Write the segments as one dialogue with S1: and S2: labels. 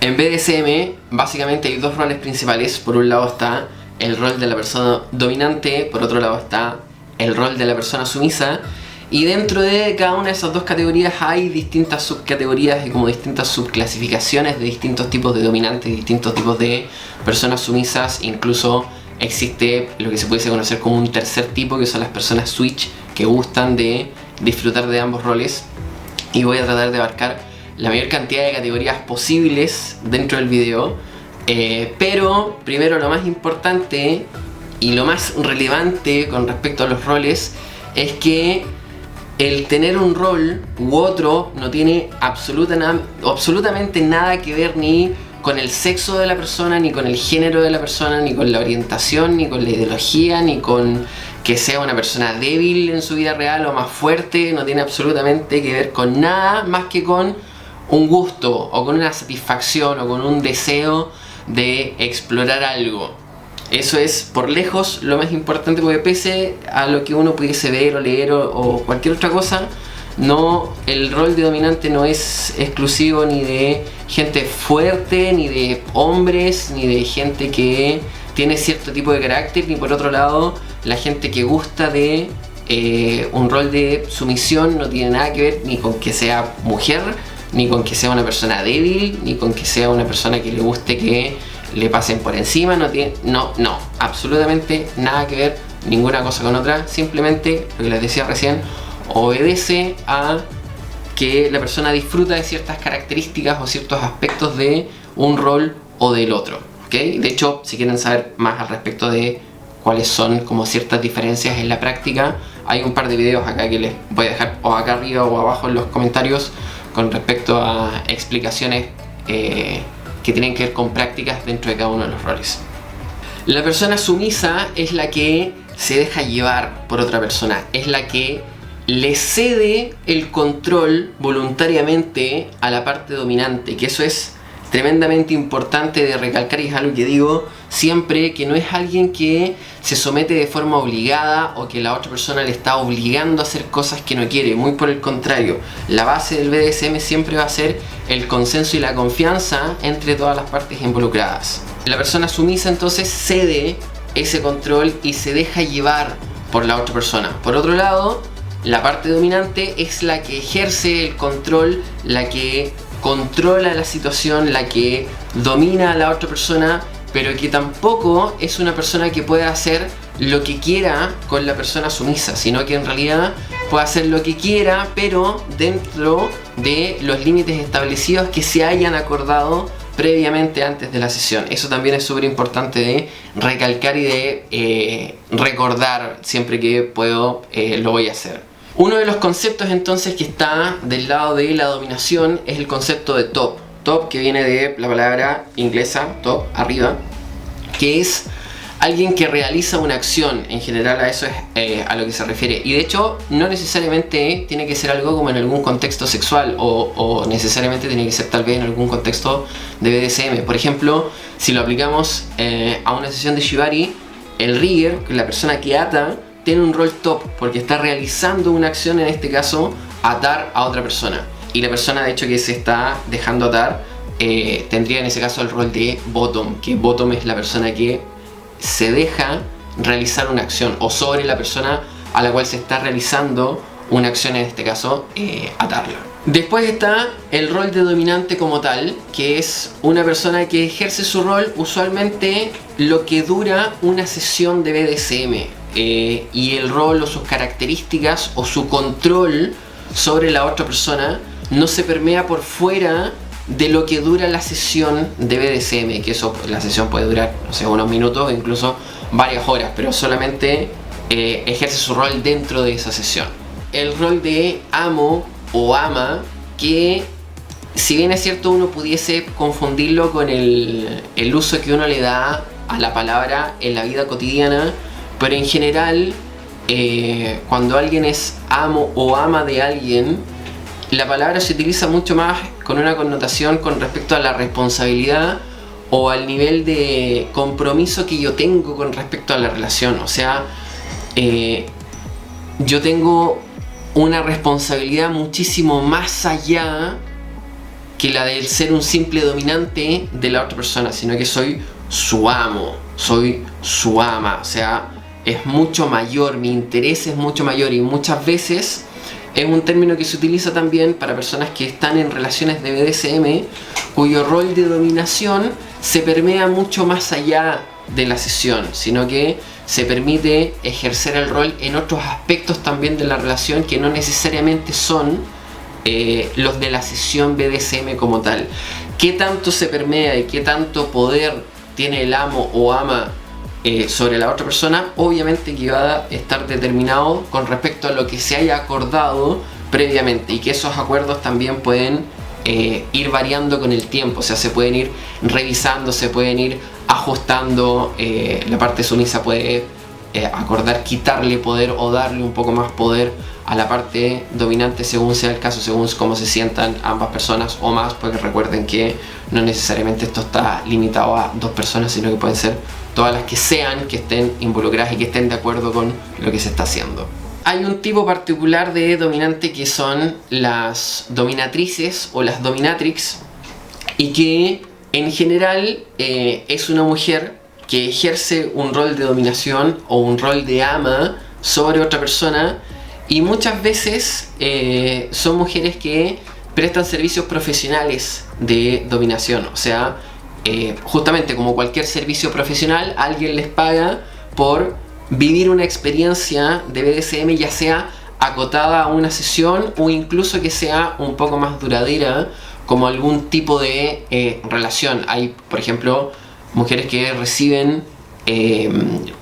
S1: En BDSM básicamente hay dos roles principales. Por un lado está el rol de la persona dominante, por otro lado está el rol de la persona sumisa. Y dentro de cada una de esas dos categorías hay distintas subcategorías y como distintas subclasificaciones de distintos tipos de dominantes, distintos tipos de personas sumisas. Incluso existe lo que se puede conocer como un tercer tipo, que son las personas switch, que gustan de disfrutar de ambos roles. Y voy a tratar de abarcar la mayor cantidad de categorías posibles dentro del video. Pero primero, lo más importante y lo más relevante con respecto a los roles es que el tener un rol u otro no tiene absolutamente nada que ver ni con el sexo de la persona, ni con el género de la persona, ni con la orientación, ni con la ideología, ni con que sea una persona débil en su vida real o más fuerte. No tiene absolutamente que ver con nada más que con un gusto o con una satisfacción o con un deseo de explorar algo. Eso es por lejos lo más importante, porque pese a lo que uno pudiese ver o leer o cualquier otra cosa, no, el rol de dominante no es exclusivo ni de gente fuerte, ni de hombres, ni de gente que tiene cierto tipo de carácter, ni por otro lado la gente que gusta de un rol de sumisión no tiene nada que ver ni con que sea mujer, ni con que sea una persona débil, ni con que sea una persona que le guste que le pasen por encima. No, absolutamente nada que ver ninguna cosa con otra. Simplemente, lo que les decía recién, obedece a que la persona disfruta de ciertas características o ciertos aspectos de un rol o del otro, ¿okay? De hecho, si quieren saber más al respecto de cuáles son como ciertas diferencias en la práctica, hay un par de videos acá que les voy a dejar o acá arriba o abajo en los comentarios con respecto a explicaciones que tienen que ver con prácticas dentro de cada uno de los roles. La persona sumisa es la que se deja llevar por otra persona, es la que le cede el control voluntariamente a la parte dominante, que eso es tremendamente importante de recalcar y es algo que digo siempre, que no es alguien que se somete de forma obligada o que la otra persona le está obligando a hacer cosas que no quiere. Muy por el contrario, la base del BDSM siempre va a ser el consenso y la confianza entre todas las partes involucradas. La persona sumisa entonces cede ese control y se deja llevar por la otra persona. Por otro lado, la parte dominante es la que ejerce el control, la que controla la situación, la que domina a la otra persona, pero que tampoco es una persona que pueda hacer lo que quiera con la persona sumisa, sino que en realidad puede hacer lo que quiera, pero dentro de los límites establecidos que se hayan acordado previamente antes de la sesión. Eso también es súper importante de recalcar y de recordar siempre que puedo, lo voy a hacer. Uno de los conceptos entonces que está del lado de la dominación es el concepto de top. Top, que viene de la palabra inglesa top, arriba, que es alguien que realiza una acción. En general a eso es a lo que se refiere. Y de hecho no necesariamente tiene que ser algo como en algún contexto sexual o necesariamente tiene que ser tal vez en algún contexto de BDSM. Por ejemplo, si lo aplicamos a una sesión de Shibari, el rigger, que es la persona que ata, tiene un rol top porque está realizando una acción, en este caso atar a otra persona, y la persona de hecho que se está dejando atar tendría en ese caso el rol de bottom, que bottom es la persona que se deja realizar una acción o sobre la persona a la cual se está realizando una acción, en este caso atarla. Después está el rol de dominante como tal, que es una persona que ejerce su rol usualmente lo que dura una sesión de BDSM. Y el rol o sus características o su control sobre la otra persona no se permea por fuera de lo que dura la sesión de BDSM, que eso, la sesión puede durar, no sé, unos minutos o incluso varias horas, pero solamente ejerce su rol dentro de esa sesión. El rol de amo o ama, que si bien es cierto uno pudiese confundirlo con el uso que uno le da a la palabra en la vida cotidiana, pero en general cuando alguien es amo o ama de alguien, la palabra se utiliza mucho más con una connotación con respecto a la responsabilidad o al nivel de compromiso que yo tengo con respecto a la relación. O sea, yo tengo una responsabilidad muchísimo más allá que la del ser un simple dominante de la otra persona, sino que soy su amo, soy su ama. O sea, es mucho mayor, mi interés es mucho mayor, y muchas veces es un término que se utiliza también para personas que están en relaciones de BDSM, cuyo rol de dominación se permea mucho más allá de la sesión, sino que se permite ejercer el rol en otros aspectos también de la relación que no necesariamente son los de la sesión BDSM como tal. ¿Qué tanto se permea y qué tanto poder tiene el amo o ama sobre la otra persona? Obviamente que va a estar determinado con respecto a lo que se haya acordado previamente, y que esos acuerdos también pueden ir variando con el tiempo. O sea, se pueden ir revisando, se pueden ir ajustando. La parte sumisa puede acordar quitarle poder o darle un poco más poder a la parte dominante según sea el caso, según cómo se sientan ambas personas o más, porque recuerden que no necesariamente esto está limitado a 2 personas, sino que pueden ser todas las que sean, que estén involucradas y que estén de acuerdo con lo que se está haciendo. Hay un tipo particular de dominante que son las dominatrices o las dominatrix, y que en general es una mujer que ejerce un rol de dominación o un rol de ama sobre otra persona, y muchas veces son mujeres que prestan servicios profesionales de dominación. O sea, justamente como cualquier servicio profesional, alguien les paga por vivir una experiencia de BDSM, ya sea acotada a una sesión o incluso que sea un poco más duradera, como algún tipo de relación. Hay, por ejemplo, mujeres que reciben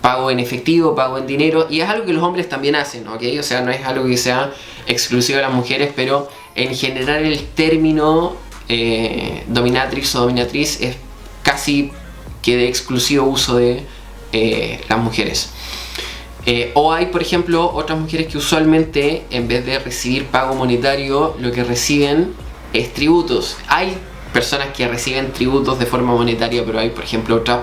S1: pago en efectivo, pago en dinero, y es algo que los hombres también hacen, ¿ok? O sea, no es algo que sea exclusivo de las mujeres, pero en general el término dominatrix o dominatriz es casi que de exclusivo uso de las mujeres. O hay, por ejemplo, otras mujeres que usualmente, en vez de recibir pago monetario, lo que reciben es tributos. Hay personas que reciben tributos de forma monetaria, pero hay, por ejemplo, otras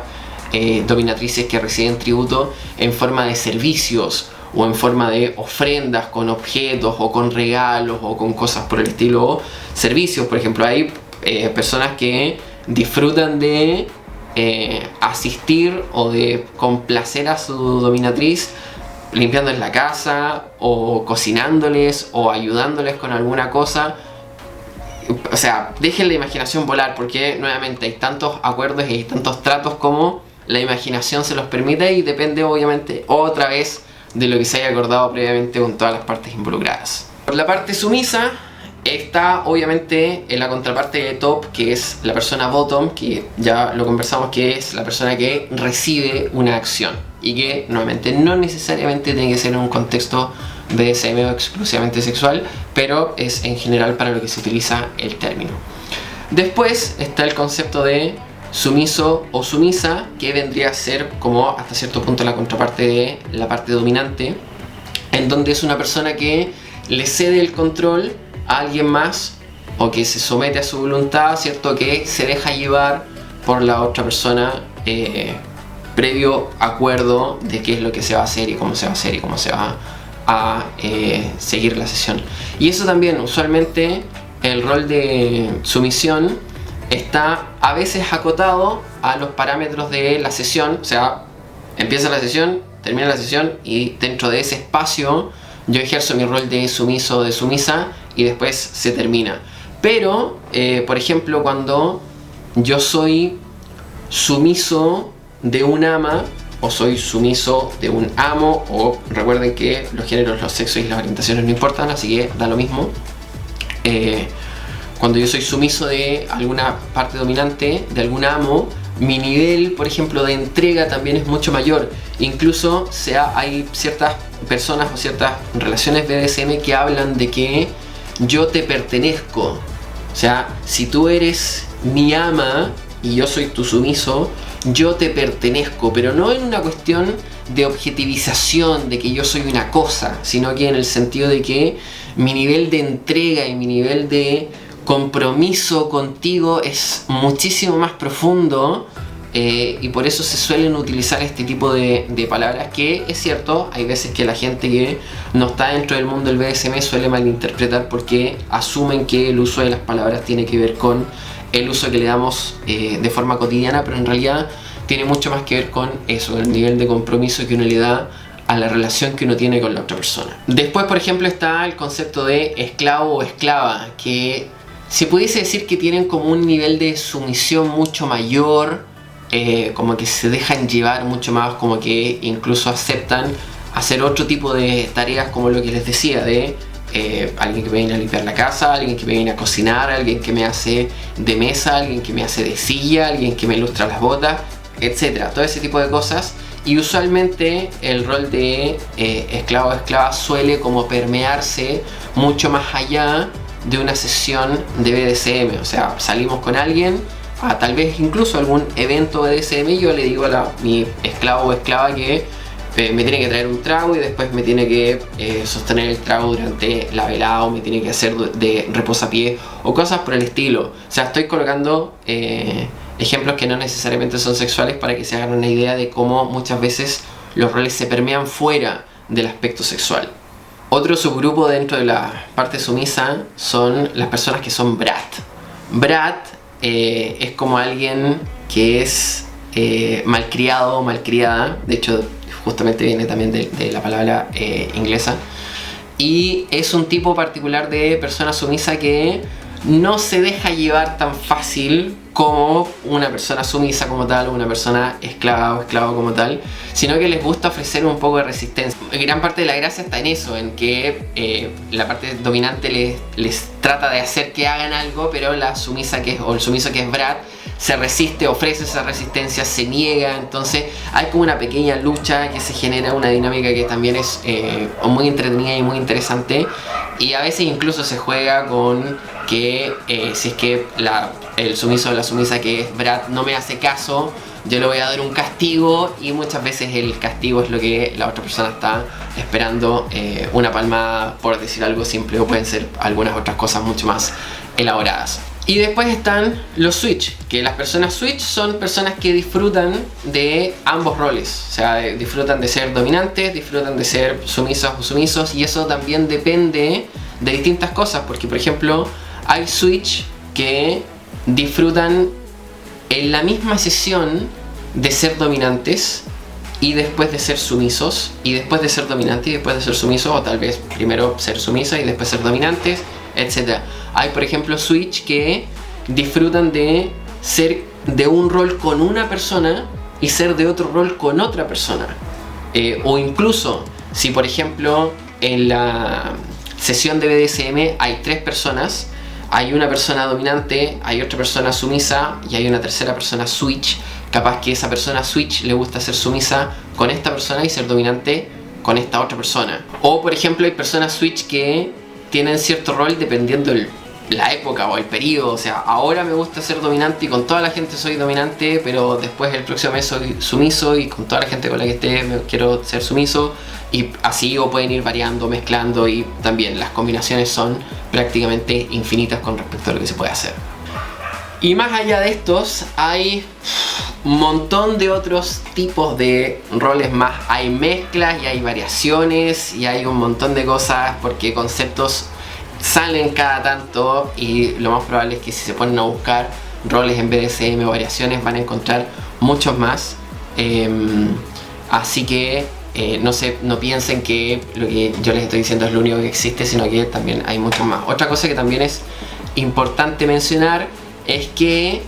S1: dominatrices que reciben tributo en forma de servicios o en forma de ofrendas con objetos o con regalos o con cosas por el estilo, o servicios. Por ejemplo, hay personas que disfrutan de asistir o de complacer a su dominatriz limpiándoles la casa o cocinándoles o ayudándoles con alguna cosa. O sea, dejen la imaginación volar, porque nuevamente hay tantos acuerdos y hay tantos tratos como la imaginación se los permite, y depende obviamente otra vez de lo que se haya acordado previamente con todas las partes involucradas. Por la parte sumisa está obviamente en la contraparte de top, que es la persona bottom, que ya lo conversamos, que es la persona que recibe una acción y que nuevamente no necesariamente tiene que ser en un contexto BDSM o exclusivamente sexual, pero es en general para lo que se utiliza el término. Después está el concepto de sumiso o sumisa, que vendría a ser como hasta cierto punto la contraparte de la parte dominante, en donde es una persona que le cede el control a alguien más o que se somete a su voluntad, ¿cierto? Que se deja llevar por la otra persona previo acuerdo de qué es lo que se va a hacer y cómo se va a hacer y cómo se va a seguir la sesión. Y eso también, usualmente el rol de sumisión está a veces acotado a los parámetros de la sesión. O sea, empieza la sesión, termina la sesión, y dentro de ese espacio yo ejerzo mi rol de sumiso o de sumisa, y después se termina. Pero, por ejemplo, cuando yo soy sumiso de un ama o soy sumiso de un amo, o recuerden que los géneros, los sexos y las orientaciones no importan, así que da lo mismo. Cuando yo soy sumiso de alguna parte dominante, de algún amo, mi nivel, por ejemplo, de entrega también es mucho mayor. Incluso hay ciertas personas o ciertas relaciones BDSM que hablan de que yo te pertenezco. O sea, si tú eres mi ama y yo soy tu sumiso, yo te pertenezco, pero no en una cuestión de objetivización, de que yo soy una cosa, sino que en el sentido de que mi nivel de entrega y mi nivel de compromiso contigo es muchísimo más profundo y por eso se suelen utilizar este tipo de palabras, que es cierto, hay veces que la gente que no está dentro del mundo del BDSM suele malinterpretar porque asumen que el uso de las palabras tiene que ver con el uso que le damos de forma cotidiana, pero en realidad tiene mucho más que ver con eso, el nivel de compromiso que uno le da a la relación que uno tiene con la otra persona. Después, por ejemplo, está el concepto de esclavo o esclava, que se pudiese decir que tienen como un nivel de sumisión mucho mayor, como que se dejan llevar mucho más, como que incluso aceptan hacer otro tipo de tareas, como lo que les decía, de alguien que me viene a limpiar la casa, alguien que me viene a cocinar, alguien que me hace de mesa, alguien que me hace de silla, alguien que me ilustra las botas, etcétera, todo ese tipo de cosas. Y usualmente el rol de esclavo o esclava suele como permearse mucho más allá de una sesión de BDSM. O sea, salimos con alguien a tal vez incluso algún evento BDSM y yo le digo a mi esclavo o esclava que me tiene que traer un trago y después me tiene que sostener el trago durante la velada, o me tiene que hacer de reposapié o cosas por el estilo. O sea, estoy colocando ejemplos que no necesariamente son sexuales para que se hagan una idea de cómo muchas veces los roles se permean fuera del aspecto sexual. Otro subgrupo dentro de la parte sumisa son las personas que son brat. Brat es como alguien que es malcriado o malcriada, de hecho justamente viene también de la palabra inglesa, y es un tipo particular de persona sumisa que no se deja llevar tan fácil como una persona sumisa como tal, o una persona esclava o esclavo como tal, sino que les gusta ofrecer un poco de resistencia. Gran parte de la gracia está en eso, en que la parte dominante les trata de hacer que hagan algo, pero la sumisa o el sumiso que es brat se resiste, ofrece esa resistencia, se niega. Entonces hay como una pequeña lucha que se genera, una dinámica que también es muy entretenida y muy interesante, y a veces incluso se juega con que si es que el sumiso o la sumisa que es brat no me hace caso, yo le voy a dar un castigo, y muchas veces el castigo es lo que la otra persona está esperando, una palmada, por decir algo simple, o pueden ser algunas otras cosas mucho más elaboradas. Y después están los switch, que las personas switch son personas que disfrutan de ambos roles, o sea, disfrutan de ser dominantes, disfrutan de ser sumisas o sumisos, y eso también depende de distintas cosas, porque por ejemplo hay switch que disfrutan en la misma sesión de ser dominantes y después de ser sumisos, y después de ser dominantes y después de ser sumisos, o tal vez primero ser sumisos y después ser dominantes, etc. Hay por ejemplo switch que disfrutan de ser de un rol con una persona y ser de otro rol con otra persona, o incluso si por ejemplo en la sesión de BDSM hay 3 personas, hay una persona dominante, hay otra persona sumisa y hay una tercera persona switch, capaz que esa persona switch le gusta ser sumisa con esta persona y ser dominante con esta otra persona. O por ejemplo hay personas switch que tienen cierto rol dependiendo la época o el periodo. O sea, ahora me gusta ser dominante y con toda la gente soy dominante, pero después el próximo mes soy sumiso y con toda la gente con la que esté quiero ser sumiso, y así, o pueden ir variando, mezclando, y también las combinaciones son prácticamente infinitas con respecto a lo que se puede hacer. Y más allá de estos hay un montón de otros tipos de roles más. Hay mezclas y hay variaciones y hay un montón de cosas, porque conceptos salen cada tanto, y lo más probable es que si se ponen a buscar roles en BDSM o variaciones van a encontrar muchos más. Así que no piensen que lo que yo les estoy diciendo es lo único que existe, sino que también hay muchos más. Otra cosa que también es importante mencionar es que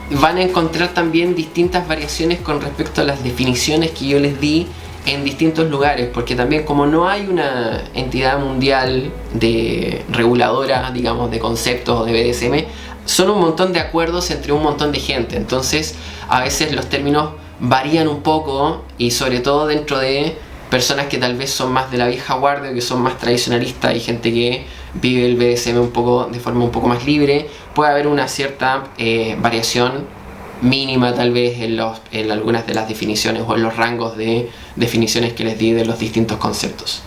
S1: van a encontrar también distintas variaciones con respecto a las definiciones que yo les di en distintos lugares, porque también como no hay una entidad mundial de reguladora, digamos, de conceptos de BDSM, son un montón de acuerdos entre un montón de gente. Entonces a veces los términos varían un poco, y sobre todo dentro de personas que tal vez son más de la vieja guardia, que son más tradicionalistas, y gente que vive el BDSM de forma un poco más libre, puede haber una cierta variación mínima tal vez en algunas de las definiciones o en los rangos de definiciones que les di de los distintos conceptos.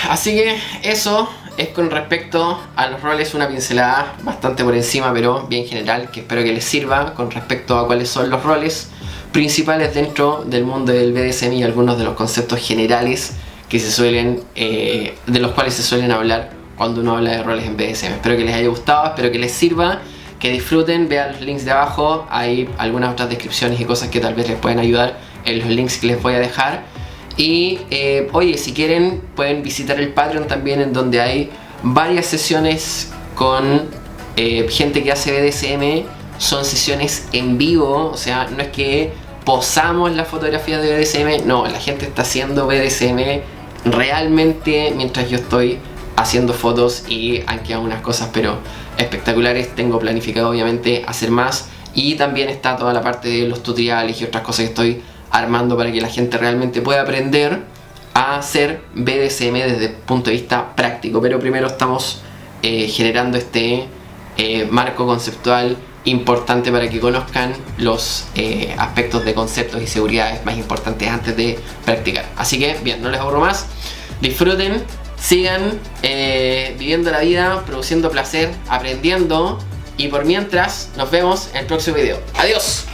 S1: Así que eso, es con respecto a los roles, una pincelada bastante por encima, pero bien general, que espero que les sirva con respecto a cuáles son los roles principales dentro del mundo del BDSM y algunos de los conceptos generales que se suelen, de los cuales se suelen hablar cuando uno habla de roles en BDSM. Espero que les haya gustado, espero que les sirva, que disfruten, vean los links de abajo, hay algunas otras descripciones y cosas que tal vez les pueden ayudar en los links que les voy a dejar. Y oye, si quieren pueden visitar el Patreon también, en donde hay varias sesiones con gente que hace BDSM. Son sesiones en vivo, o sea, no es que posamos las fotografías de BDSM, no, la gente está haciendo BDSM realmente mientras yo estoy haciendo fotos, y han quedado unas cosas pero espectaculares. Tengo planificado obviamente hacer más, y también está toda la parte de los tutoriales y otras cosas que estoy armando para que la gente realmente pueda aprender a hacer BDSM desde el punto de vista práctico. Pero primero estamos generando este marco conceptual importante para que conozcan los aspectos de conceptos y seguridades más importantes antes de practicar. Así que bien, no les aburro más, disfruten, sigan viviendo la vida, produciendo placer, aprendiendo, y por mientras nos vemos en el próximo video. ¡Adiós!